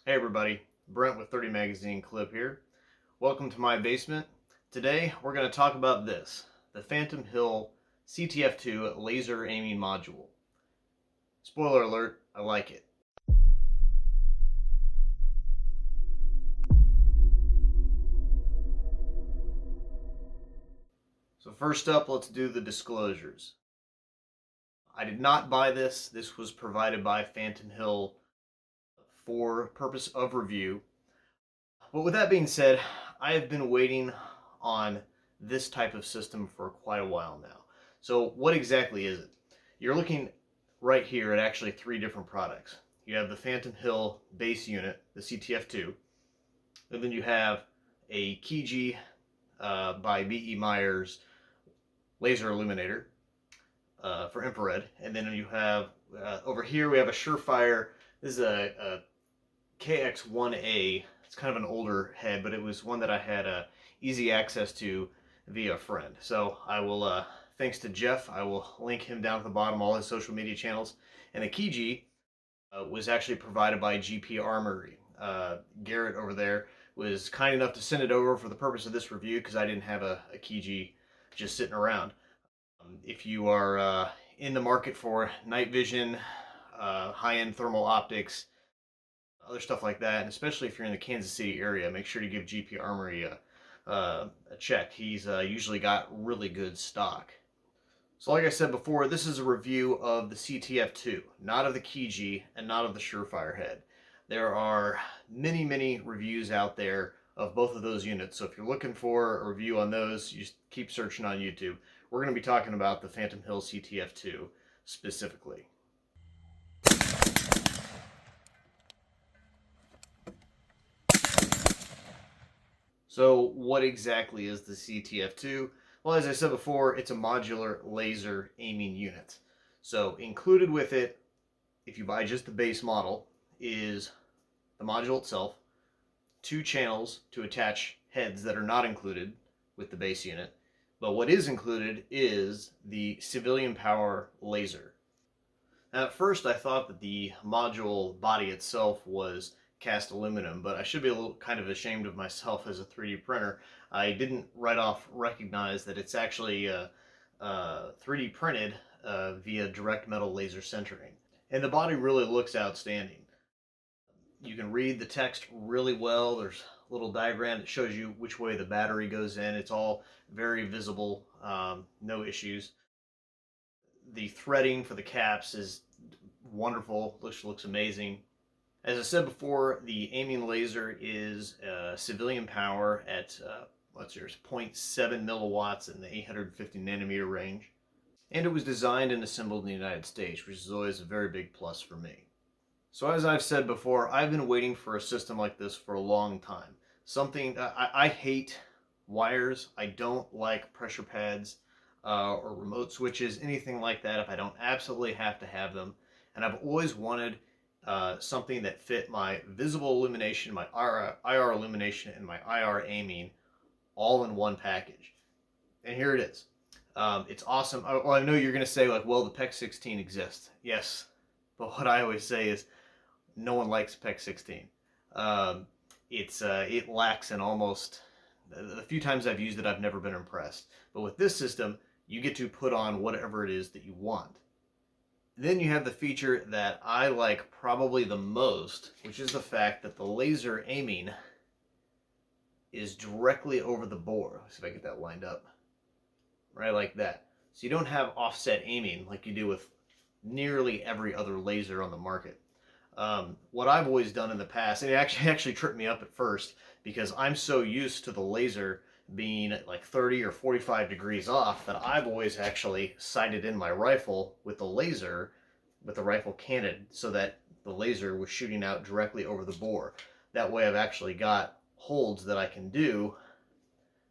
Hey everybody, Brent with 30 Magazine Clip here. Welcome to my basement. Today we're going to talk about this, the Phantom Hill CTF2 laser aiming module. Spoiler alert, I like it. So first up, let's do the disclosures. I did not buy this. This was provided by Phantom Hill for purpose of review. But with that being said, I have been waiting on this type of system for quite a while now. So what exactly is it? You're looking right here at actually three different products. You have the Phantom Hill base unit, the CTF2, and then you have a Kiji by B.E. Myers laser illuminator for infrared, and then you have over here we have a Surefire. This is a KX1A. It's kind of an older head, but it was one that I had easy access to via a friend. So I will, thanks to Jeff, I will link him down at the bottom, all his social media channels. And the Kiji was actually provided by GP Armory. Garrett over there was kind enough to send it over for the purpose of this review because I didn't have a Kiji just sitting around. If you are in the market for night vision, high-end thermal optics, other stuff like that, and especially if you're in the Kansas City area, make sure to give GP Armory a check. He's usually got really good stock. So like I said before, this is a review of the CTF2, not of the Kiji and not of the Surefire head. There are many reviews out there of both of those units, so if you're looking for a review on those, you just keep searching on YouTube. We're going to be talking about the Phantom Hill CTF2 specifically. So what exactly is the CTF2? Well, as I said before, it's a modular laser aiming unit. So included with it, if you buy just the base model, is the module itself, two channels to attach heads that are not included with the base unit. But what is included is the civilian power laser. Now, at first I thought that the module body itself was cast aluminum, but I should be a little kind of ashamed of myself as a 3D printer. I didn't right off recognize that it's actually 3D printed via direct metal laser sintering. And the body really looks outstanding. You can read the text really well. There's a little diagram that shows you which way the battery goes in. It's all very visible, no issues. The threading for the caps is wonderful, looks amazing. As I said before, the aiming laser is civilian power at 0.7 milliwatts in the 850 nanometer range. And it was designed and assembled in the United States, which is always a very big plus for me. So as I've said before, I've been waiting for a system like this for a long time. I hate wires. I don't like pressure pads or remote switches, anything like that if I don't absolutely have to have them. And I've always wanted something that fit my visible illumination, my IR illumination, and my IR aiming all in one package. And here it is. It's awesome. Well, I know you're going to say, like, well, the PEX 16 exists. Yes. But what I always say is no one likes PEX 16. It lacks in almost... The few times I've used it, I've never been impressed. But with this system, you get to put on whatever it is that you want. Then you have the feature that I like probably the most, which is the fact that the laser aiming is directly over the bore. Let's see if I get that lined up. Right like that. So you don't have offset aiming like you do with nearly every other laser on the market. What I've always done in the past, and it actually tripped me up at first because I'm so used to the laser being like 30 or 45 degrees off that I've always actually sighted in my rifle with the laser, with the rifle canted, so that the laser was shooting out directly over the bore. That way I've actually got holds that I can do.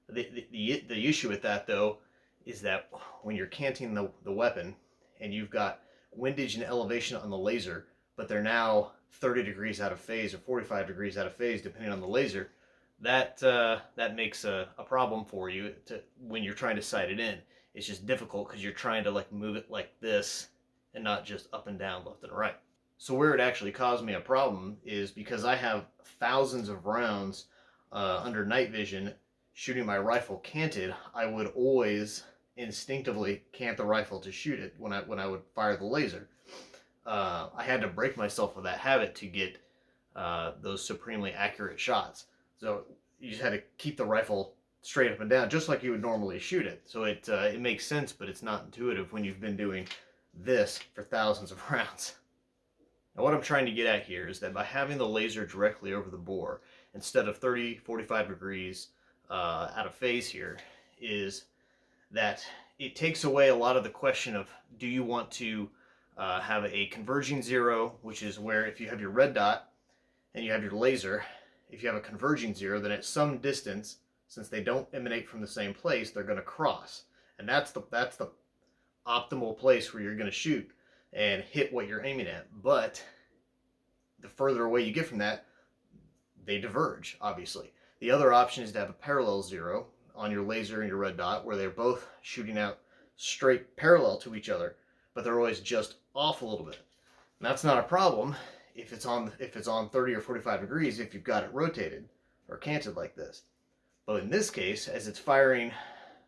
The issue with that though is that when you're canting the weapon and you've got windage and elevation on the laser, but they're now 30 degrees out of phase or 45 degrees out of phase depending on the laser, that makes a problem for you when you're trying to sight it in. It's just difficult because you're trying to like move it like this and not just up and down, left and right. So where it actually caused me a problem is because I have thousands of rounds under night vision shooting my rifle canted. I would always instinctively cant the rifle to shoot it when I would fire the laser. I had to break myself of that habit to get those supremely accurate shots. So you just had to keep the rifle straight up and down, just like you would normally shoot it. So it makes sense, but it's not intuitive when you've been doing this for thousands of rounds. Now what I'm trying to get at here is that by having the laser directly over the bore, instead of 30, 45 degrees out of phase here, is that it takes away a lot of the question of, do you want to have a converging zero, which is where if you have your red dot and you have your laser, if you have a converging zero, then at some distance, since they don't emanate from the same place, they're going to cross. And that's the optimal place where you're going to shoot and hit what you're aiming at. But the further away you get from that, they diverge, obviously. The other option is to have a parallel zero on your laser and your red dot, where they're both shooting out straight parallel to each other, but they're always just off a little bit. And that's not a problem if it's on 30 or 45 degrees if you've got it rotated or canted like this. But in this case, as it's firing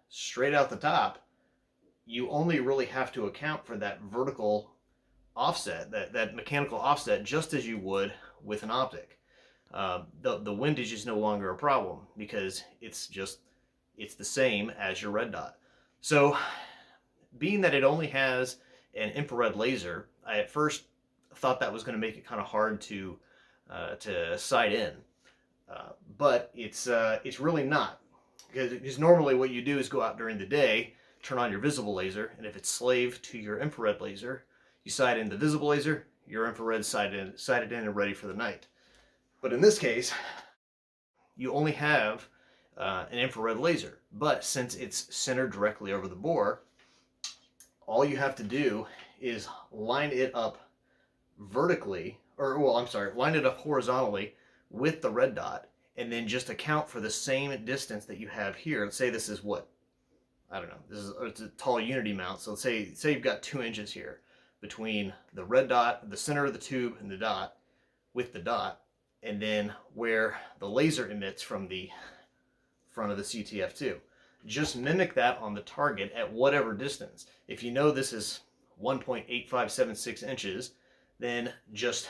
straight out the top, you only really have to account for that vertical offset, that mechanical offset, just as you would with an optic. The windage is no longer a problem because it's the same as your red dot. So being that it only has an infrared laser, I at first thought that was going to make it kind of hard to sight in, but it's really not, because normally what you do is go out during the day, turn on your visible laser, and if it's slave to your infrared laser, you sight in the visible laser, your infrared sighted in and ready for the night. But in this case, you only have an infrared laser, but since it's centered directly over the bore, all you have to do is line it up vertically, line it up horizontally with the red dot, and then just account for the same distance that you have here. Let's say this is what, I don't know, it's a tall unity mount, so let's say you've got 2 inches here between the red dot, the center of the tube, and the dot, with the dot, and then where the laser emits from the front of the CTF2. Just mimic that on the target at whatever distance. If you know this is 1.8576 inches, then just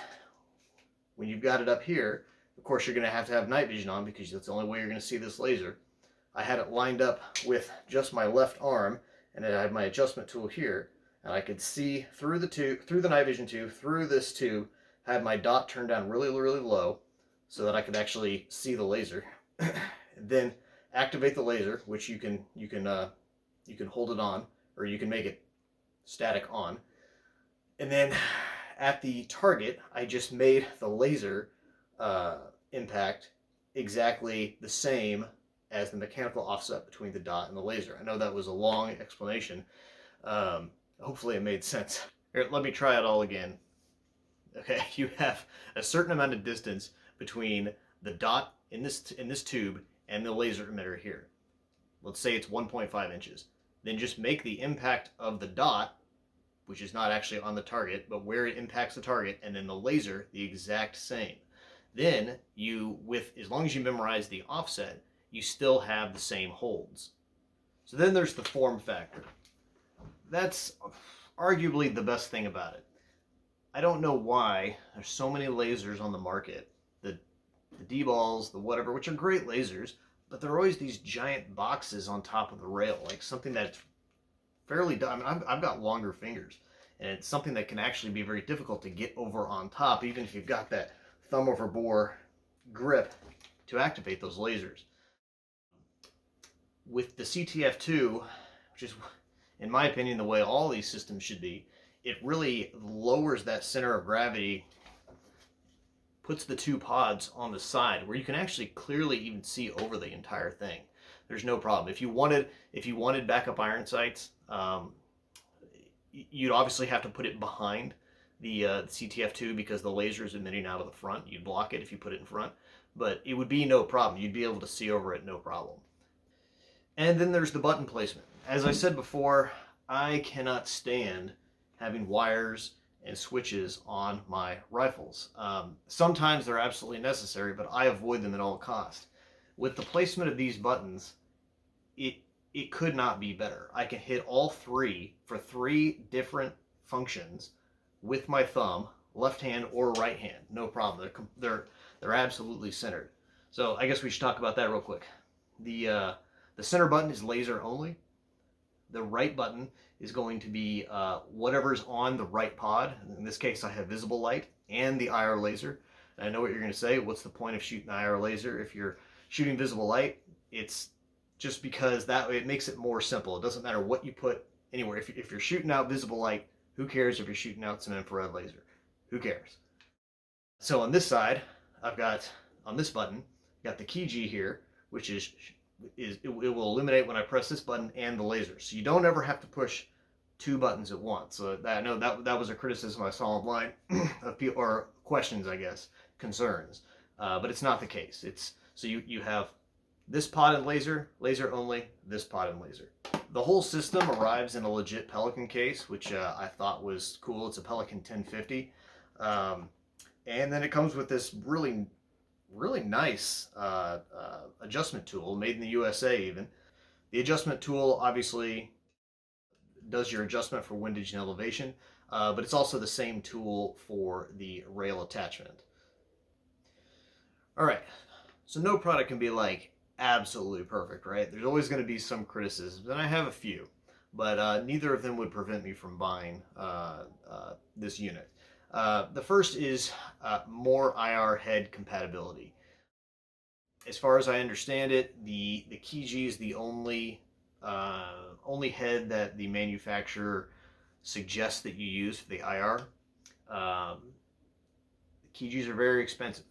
when you've got it up here, of course you're going to have night vision on because that's the only way you're going to see this laser. I had it lined up with just my left arm, and then I had my adjustment tool here, and I could see through the tube, through the night vision tube, through this tube. I had my dot turned down really, really low so that I could actually see the laser. Then activate the laser, which you can hold it on, or you can make it static on. And then at the target, I just made the laser impact exactly the same as the mechanical offset between the dot and the laser. I know that was a long explanation. Hopefully it made sense. Here, let me try it all again. Okay, you have a certain amount of distance between the dot in this tube and the laser emitter here. Let's say it's 1.5 inches. Then just make the impact of the dot, which is not actually on the target, but where it impacts the target, and then the laser the exact same. Then as long as you memorize the offset, you still have the same holds. So then there's the form factor. That's arguably the best thing about it. I don't know why there's so many lasers on the market, the D-balls, the whatever, which are great lasers, but there are always these giant boxes on top of the rail, like something that's fairly, I mean, I've got longer fingers, and it's something that can actually be very difficult to get over on top, even if you've got that thumb over bore grip to activate those lasers. With the CTF2, which is, in my opinion, the way all these systems should be, it really lowers that center of gravity, puts the 2 pods on the side where you can actually clearly even see over the entire thing. There's no problem. If you wanted backup iron sights, you'd obviously have to put it behind the CTF2 because the laser is emitting out of the front. You'd block it if you put it in front, but it would be no problem. You'd be able to see over it, no problem. And then there's the button placement. As I said before, I cannot stand having wires and switches on my rifles. Sometimes they're absolutely necessary, but I avoid them at all costs. With the placement of these buttons, it it could not be better. I can hit all three for three different functions with my thumb, left hand or right hand, no problem. They're absolutely centered. So I guess we should talk about that real quick. The center button is laser only. The right button is going to be whatever's on the right pod. In this case, I have visible light and the IR laser. And I know what you're going to say. What's the point of shooting the IR laser if you're shooting visible light? It's just because that way it makes it more simple. It doesn't matter what you put anywhere. If you're shooting out visible light, who cares if you're shooting out some infrared laser? Who cares? So on this side, I've got, on this button, got the Kiji here, which is it will illuminate when I press this button and the laser. So you don't ever have to push two buttons at once. So I know that was a criticism I saw online of people, or questions, I guess, concerns. But it's not the case. It's so you have this pod and laser, laser only, this pod and laser. The whole system arrives in a legit Pelican case, which I thought was cool. It's a Pelican 1050. And then it comes with this really nice adjustment tool, made in the USA even. The adjustment tool obviously does your adjustment for windage and elevation, but it's also the same tool for the rail attachment. All right, so no product can be like absolutely perfect, right? There's always going to be some criticisms, and I have a few, but neither of them would prevent me from buying this unit. The first is more IR head compatibility. As far as I understand it, the Kiji is the only head that the manufacturer suggests that you use for the IR. The Kijis are very expensive.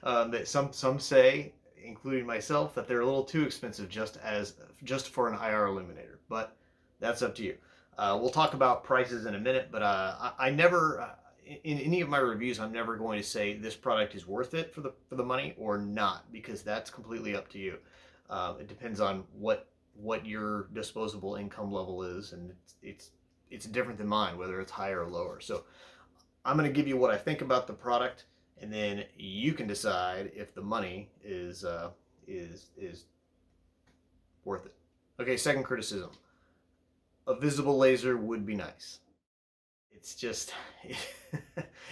That some say, including myself, that they're a little too expensive just for an IR illuminator. But that's up to you. We'll talk about prices in a minute, but I never, in any of my reviews, I'm never going to say this product is worth it for the money or not, because that's completely up to you. It depends on what your disposable income level is, and it's different than mine, whether it's higher or lower. So I'm going to give you what I think about the product, and then you can decide if the money is worth it. Okay, second criticism. A visible laser would be nice. It's just,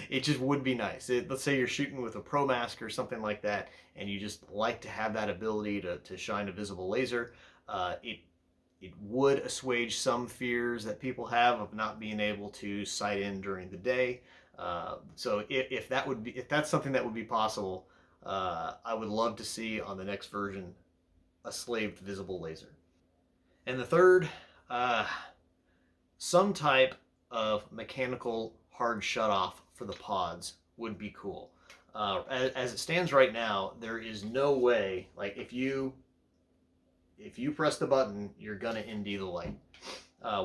it just would be nice. Let's say you're shooting with a Pro Mask or something like that, and you just like to have that ability to shine a visible laser. It would assuage some fears that people have of not being able to sight in during the day. So if that's something that would be possible, I would love to see on the next version a slaved visible laser. And the third, some type of mechanical hard shutoff for the pods would be cool. As it stands right now, there is no way, like if you press the button, you're gonna ND the light,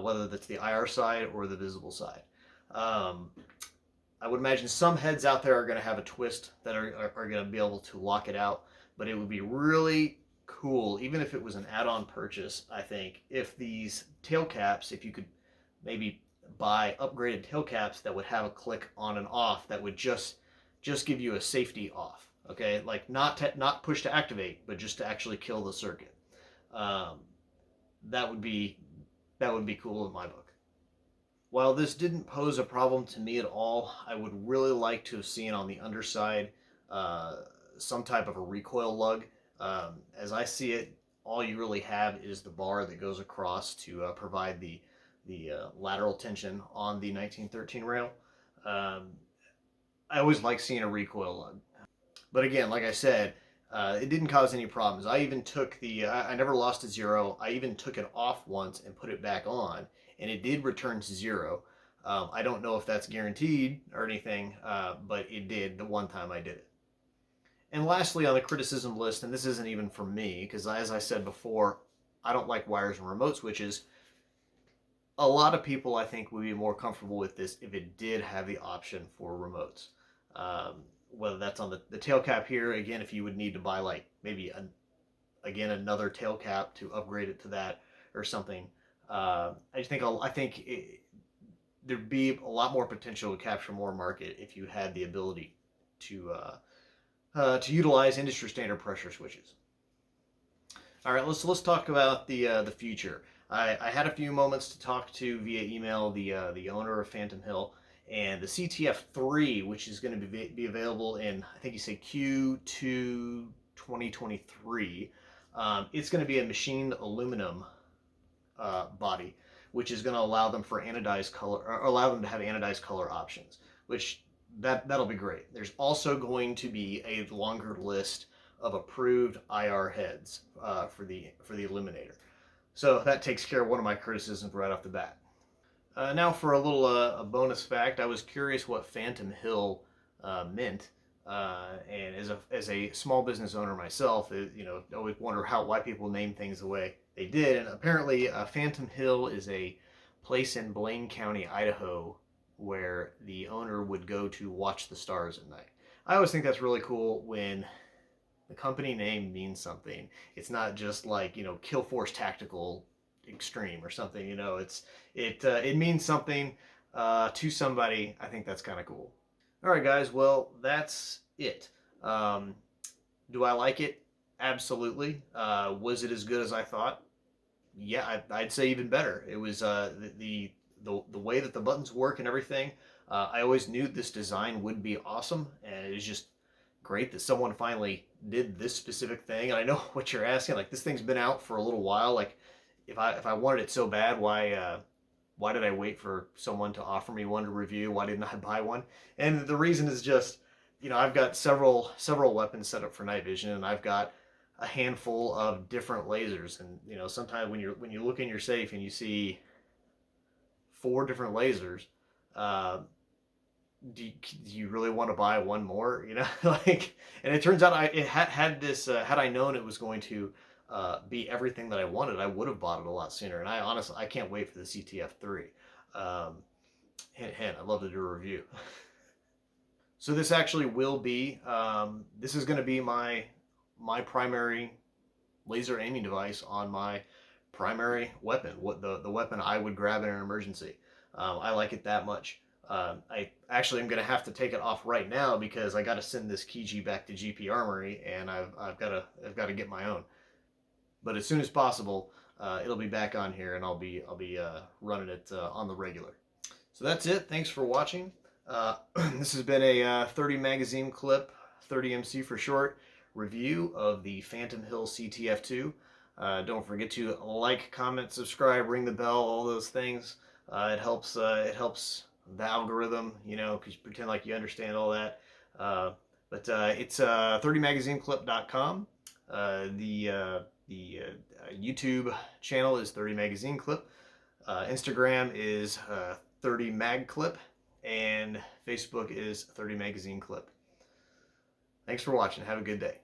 whether that's the IR side or the visible side. I would imagine some heads out there are going to have a twist that are going to be able to lock it out, but it would be really cool, even if it was an add-on purchase, I think, if these tail caps, if you could maybe buy upgraded tail caps that would have a click on and off that would just give you a safety off, okay? Like not push to activate, but just to actually kill the circuit. That would be cool in my book. While this didn't pose a problem to me at all, I would really like to have seen on the underside some type of a recoil lug. As I see it, all you really have is the bar that goes across to provide the lateral tension on the 1913 rail. I always like seeing a recoil lug. But again, like I said, it didn't cause any problems. I even took I never lost to zero. I even took it off once and put it back on, and it did return to zero. I don't know if that's guaranteed or anything, but it did the one time I did it. And lastly on the criticism list, and this isn't even for me, because as I said before, I don't like wires and remote switches. A lot of people, I think, would be more comfortable with this if it did have the option for remotes. Whether that's on the tail cap here, again, if you would need to buy like maybe another tail cap to upgrade it to that or something. I think there'd be a lot more potential to capture more market if you had the ability to utilize industry standard pressure switches. All right, let's talk about the future. I had a few moments to talk to via email the owner of Phantom Hill, and the CTF3, which is going to be available in, I think you say Q2 2023. It's going to be a machined aluminum body, which is going to allow them for anodized color, or allow them to have anodized color options, which that'll be great. There's also going to be a longer list of approved IR heads for the Illuminator. So that takes care of one of my criticisms right off the bat. Now for a little a bonus fact, I was curious what Phantom Hill meant, and as a small business owner myself, I always wonder why people name things the way they did. And apparently, Phantom Hill is a place in Blaine County, Idaho, where the owner would go to watch the stars at night. I always think that's really cool when the company name means something. It's not just like, Kill Force Tactical Extreme or something. It means something to somebody. I think that's kind of cool. All right, guys. Well, that's it. Do I like it? Absolutely. Was it as good as I thought? Yeah, I'd say even better. It was the way that the buttons work and everything. I always knew this design would be awesome, and it was just great that someone finally did this specific thing. And I know what you're asking. Like, this thing's been out for a little while. Like, if I wanted it so bad, why did I wait for someone to offer me one to review? Why didn't I buy one? And the reason is just, I've got several weapons set up for night vision, and I've got a handful of different lasers. And sometimes when you look in your safe and you see 4 different lasers, do you really want to buy one more? And it turns out had I known it was going to be everything that I wanted, I would have bought it a lot sooner. And I can't wait for the CTF3. Hint, I'd love to do a review. So this actually will be, this is going to be my primary laser aiming device on my primary weapon, what the weapon I would grab in an emergency. I like it that much. I actually am going to have to take it off right now because I got to send this Kiji back to GP Armory, and I've got to get my own. But as soon as possible, it'll be back on here, and I'll be running it on the regular. So that's it. Thanks for watching. This has been a 30 magazine clip, 30 MC for short, review of the Phantom Hill CTF2. Don't forget to like, comment, subscribe, ring the bell, all those things. It helps the algorithm, because you pretend like you understand all that. But it's 30magazineclip.com. The YouTube channel is 30 Magazine Clip. Instagram is 30 Mag Clip, and Facebook is 30 Magazine Clip. Thanks for watching. Have a good day.